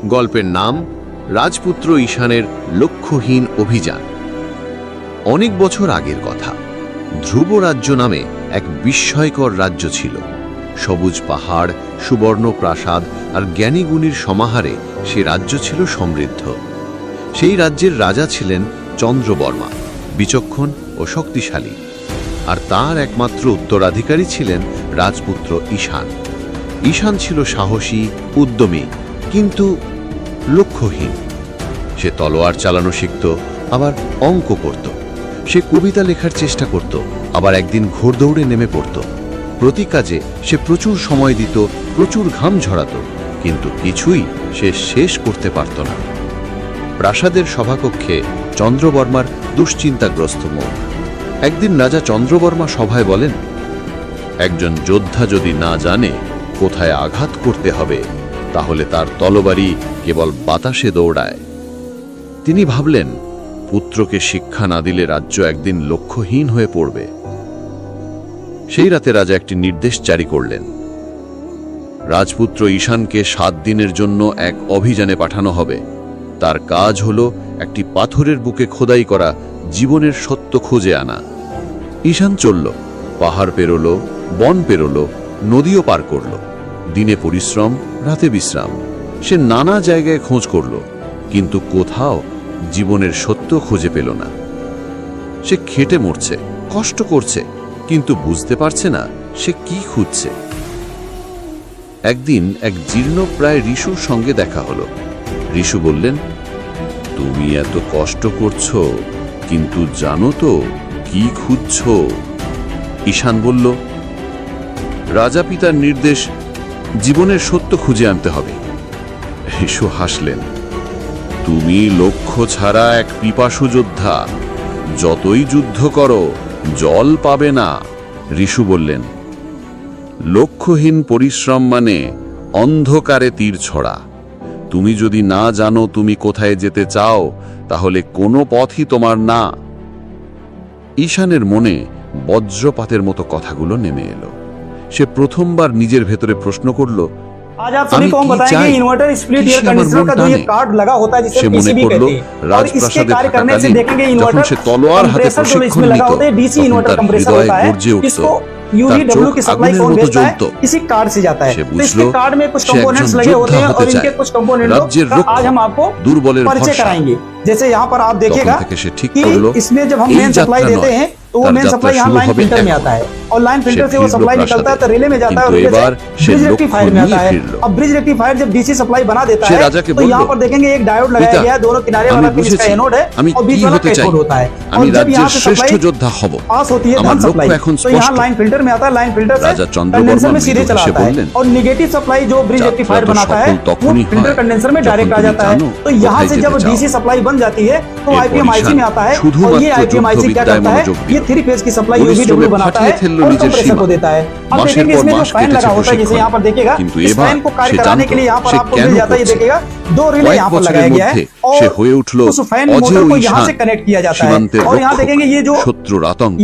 গল্পের নাম রাজপুত্র ঈশানের লক্ষ্যহীন অভিযান। অনেক বছর আগের কথা। ধ্রুব রাজ্য নামে এক বিস্ময়কর রাজ্য ছিল। সবুজ পাহাড়, সুবর্ণ প্রাসাদ আর জ্ঞানীগুণীর সমাহারে সে রাজ্য ছিল সমৃদ্ধ। সেই রাজ্যের রাজা ছিলেন চন্দ্রবর্মা, বিচক্ষণ ও শক্তিশালী। আর তার একমাত্র উত্তরাধিকারী ছিলেন রাজপুত্র ঈশান। ঈশান ছিল সাহসী, উদ্যমী, কিন্তু লক্ষ্যহীন। সে তলোয়ার চালানো শিখত, আবার অঙ্ক করত। সে কবিতা লেখার চেষ্টা করত, আবার একদিন ঘোড়দৌড়ে নেমে পড়ত। প্রতি কাজে সে প্রচুর সময় দিত, প্রচুর ঘাম ঝরাত, কিন্তু কিছুই সে শেষ করতে পারত না। প্রাসাদের সভাকক্ষে চন্দ্রবর্মার দুশ্চিন্তাগ্রস্ত মুখ। একদিন রাজা চন্দ্রবর্মা সভায় বলেন, একজন যোদ্ধা যদি না জানে কোথায় আঘাত করতে হবে, তাহলে তার তলবারি কেবল বাতাসে দৌড়ায়। তিনি ভাবলেন, পুত্রকে শিক্ষা না দিলে রাজ্য একদিন লক্ষ্যহীন হয়ে পড়বে। সেই রাতে রাজা একটি নির্দেশ জারি করলেন। রাজপুত্র ঈশানকে 7 দিনের জন্য এক অভিযানে পাঠানো হবে। তার কাজ হলো একটি পাথরের বুকে খোদাই করা জীবনের সত্য খুঁজে আনা। ঈশান চলল, পাহাড় পেরোল, বন পেরোল, নদীও পার করল। দিনে পরিশ্রম, রাতে বিশ্রাম। সে নানা জায়গায় খোঁজ করল, কিন্তু কোথাও জীবনের সত্য খুঁজে পেল না। সে খেটে মরছে, কষ্ট করছে, কিন্তু বুঝতে পারছে না সে কি খুঁজছে। একদিন এক জীর্ণপ্রায় ঋষুর সঙ্গে দেখা হলো। ঋষু বললেন, তুমি এত কষ্ট করছো, কিন্তু জানো তো কি খুঁজছো? ঈশান বলল, রাজা পিতার নির্দেশ, জীবনের সত্য খুঁজে আনতে হবে। ঋষু হাসলেন, তুমি লক্ষ্য ছাড়া এক পিপাসু যোদ্ধা। যতই যুদ্ধ করো, জল পাবে না। ঋষু বললেন, লক্ষ্যহীন পরিশ্রম মানে অন্ধকারে তীর ছড়া। তুমি যদি না জানো তুমি কোথায় যেতে চাও, তাহলে কোনো পথই তোমার না। ঈশানের মনে বজ্রপাতের মতো কথাগুলো নেমে এলো। সে প্রথমবার নিজের ভেতরে प्रश्न করল, आज आप सभी को हम बताएंगे इन्वर्टर स्प्लिट एयर कंडीशनर का जो ये कार्ड लगा होता है जिसे पीसीबी कहते हैं, और इसके कार्य करने से देखेंगे इन्वर्टर कंप्रेसर जो इसमें लगा होता है डीसी इन्वर्टर कंप्रेसर होता है, इसको यूडीडब्ल्यू की सप्लाई कौन भेजता है? इसी कार्ड से जाता है। तो इसके कार्ड में कुछ कंपोनेंट्स लगे होते हैं और इनके कुछ कंपोनेंटों का आज हम आपको परिचय कराएंगे। जैसे यहाँ पर आप देखिएगा कि इसमें जब हम मेन सप्लाई देते हैं तो वो मेन सप्लाई यहाँ लाइन फिल्टर में आता है, और लाइन फिल्टर से वो सप्लाई निकलता है तो रिले में जाता है, और रिले से ब्रिज रेक्टिफायर में आता है। अब ब्रिज रेक्टिफायर जब डीसी सप्लाई बना देता है तो यहाँ पर देखेंगे एक डायोड लगाया गया है, दोनों किनारे वाला पिन इसका एनोड है और बीच वाला कैथोड होता है। और जब यहाँ से सप्लाई पास होती है धन सप्लाई, तो यहाँ लाइन फिल्टर में आता है, लाइन फिल्टर से कंडेंसर में सीधे चला आता है, और नेगेटिव सप्लाई जो ब्रिज रेक्टिफायर बनाता है वो फिल्टर कंडेंसर में डायरेक्ट आ जाता है। तो यहाँ से जब डीसी सप्लाई बन जाती है तो आईपीएम आईसी में आता है, और ये आईपीएम आईसी क्या करता है, ये 3 फेज की सप्लाई यूवीडब्ल्यू बनाता है और कंप्रेसर को देता है। अब देखेंगे इसमें जो फैन लगा होता है, जैसे यहाँ पर देखिएगा इस फैन को कार्य कराने के लिए यहाँ पर आपको मिल जाता है, ये देखिएगा 2 रिले यहाँ पर लगाया गया है और उस फैन मोटर को यहाँ से कनेक्ट किया जाता है। और यहाँ देखेंगे ये जो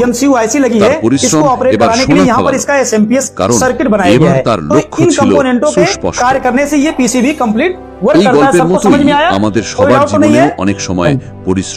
एमसीयू आईसी लगी है, इसको ऑपरेट कराने के लिए यहाँ पर इसका एसएमपीएस सर्किट बनाया गया है। तो इन कंपोनेंटों के कार्य करने से ये पीसीबी कंप्लीट वर्क करता है। सबको समझ में आया? আমাদের সবার জীবনে অনেক সময় পরিশ্রম